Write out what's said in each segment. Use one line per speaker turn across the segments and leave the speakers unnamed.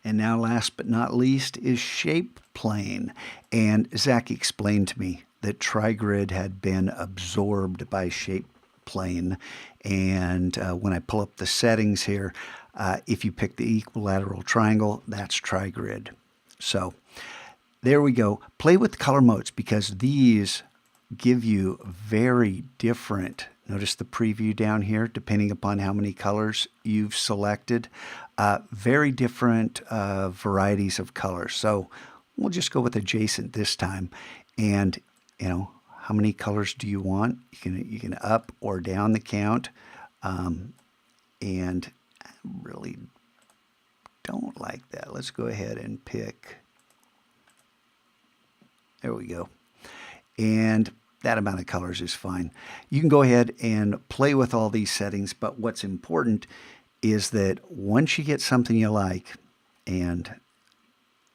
And now last but not least is ShapePlane. And Zach explained to me that TriGrid had been absorbed by ShapePlane. And when I pull up the settings here, if you pick the equilateral triangle, that's TriGrid. So there we go. Play with color modes because these give you very different. Notice the preview down here, depending upon how many colors you've selected. Very different varieties of colors. So we'll just go with adjacent this time. And, you know, how many colors do you want? You can up or down the count. And I really don't like that. Let's go ahead and pick. There we go. And that amount of colors is fine. You can go ahead and play with all these settings, but what's important is that once you get something you like, and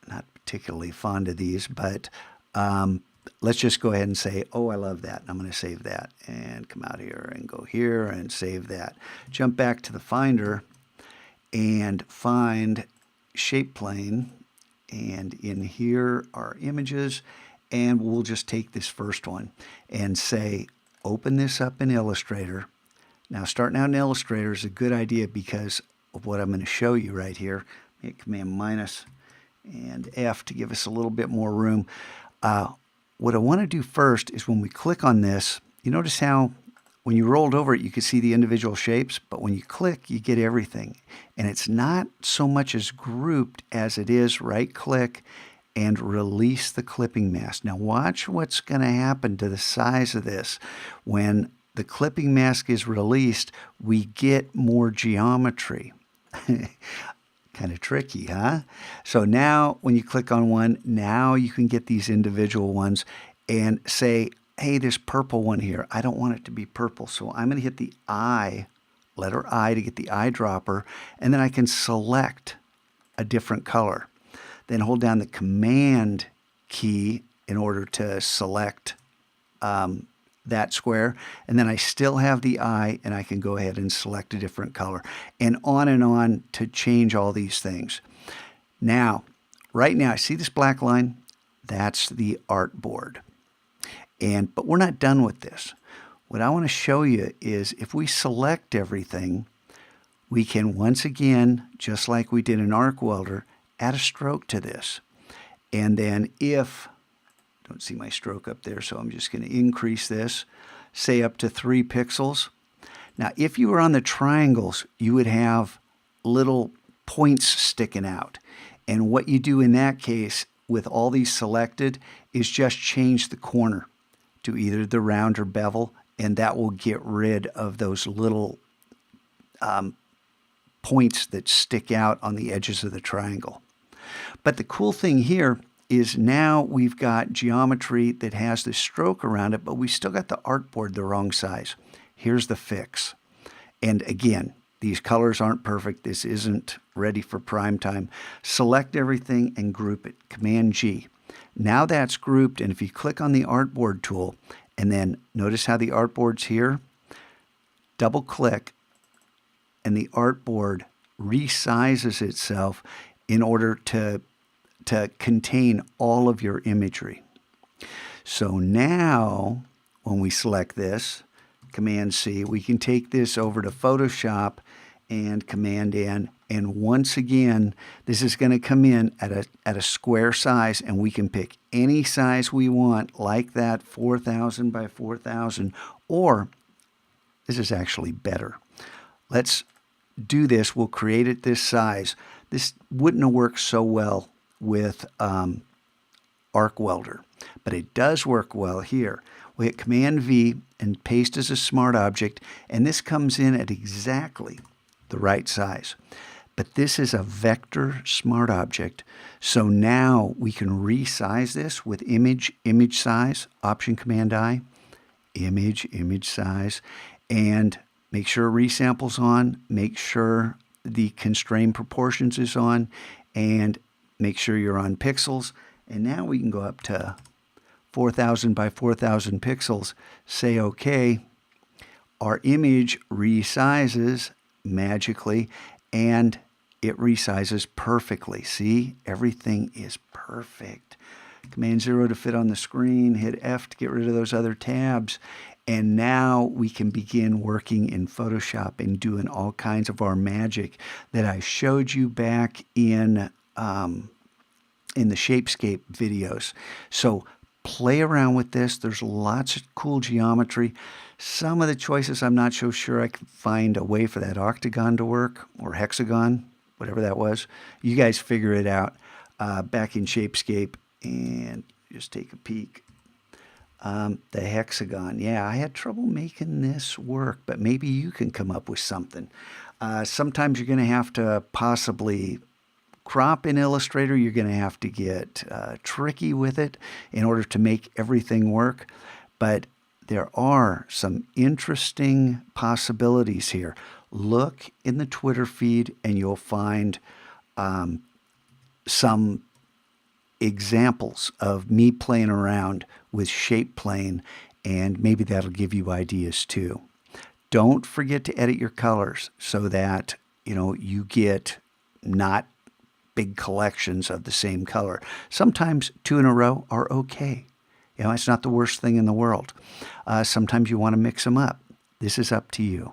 not particularly fond of these, but let's just go ahead and say, oh, I love that. And I'm going to save that and come out here and go here and save that. Jump back to the Finder and find ShapePlane. And in here are images. And we'll just take this first one and say, open this up in Illustrator. Now, starting out in Illustrator is a good idea because of what I'm going to show you right here. Hit Command minus and F to give us a little bit more room. What I want to do first is when we click on this, you notice how when you rolled over it, you could see the individual shapes, but when you click, you get everything. And it's not so much as grouped as it is right-click and release the clipping mask. Now watch what's going to happen to the size of this. When the clipping mask is released, we get more geometry. Kind of tricky, huh? So now when you click on one, now you can get these individual ones and say, hey, this purple one here, I don't want it to be purple. So I'm going to hit the I, letter I to get the eyedropper, and then I can select a different color. Then hold down the Command key in order to select that square. And then I still have the eye, and I can go ahead and select a different color. And on to change all these things. Now, right now, see this black line? That's the artboard. But we're not done with this. What I want to show you is if we select everything, we can once again, just like we did in Arc Welder, add a stroke to this. And then if, don't see my stroke up there, so I'm just going to increase this, say up to 3 pixels. Now, if you were on the triangles, you would have little points sticking out. And what you do in that case, with all these selected, is just change the corner to either the round or bevel, and that will get rid of those little points that stick out on the edges of the triangle. But the cool thing here is now we've got geometry that has this stroke around it, but we still got the artboard the wrong size. Here's the fix. And again, these colors aren't perfect. This isn't ready for prime time. Select everything and group it. Command G. Now that's grouped, and if you click on the artboard tool, and then notice how the artboard's here, double click, and the artboard resizes itself in order to contain all of your imagery. So now, when we select this, Command C, we can take this over to Photoshop and Command N, and once again, this is going to come in at a square size, and we can pick any size we want, like that 4,000 by 4,000, or this is actually better. Let's do this. We'll create it this size. This wouldn't have worked so well with Arc Welder, but it does work well here. We hit Command V and paste as a smart object, and this comes in at exactly the right size. But this is a vector smart object, so now we can resize this with image size, Option Command I, image size, and make sure resample's on, make sure the constrained proportions is on, and make sure you're on pixels. And now we can go up to 4,000 by 4,000 pixels, say OK. Our image resizes magically, and it resizes perfectly. See, everything is perfect. Command 0 to fit on the screen, hit F to get rid of those other tabs. And now we can begin working in Photoshop and doing all kinds of our magic that I showed you back in the Shapescape videos. So play around with this. There's lots of cool geometry. Some of the choices I'm not so sure I can find a way for that octagon to work, or hexagon, whatever that was. You guys figure it out back in Shapescape, and just take a peek. The hexagon. Yeah, I had trouble making this work, but maybe you can come up with something. Sometimes you're going to have to possibly crop in Illustrator. You're going to have to get tricky with it in order to make everything work. But there are some interesting possibilities here. Look in the Twitter feed and you'll find some examples of me playing around with ShapePlane, and maybe that'll give you ideas too. Don't forget to edit your colors so that you get not big collections of the same color. Sometimes 2 in a row are okay. It's not the worst thing in the world. Sometimes you want to mix them up. This is up to you.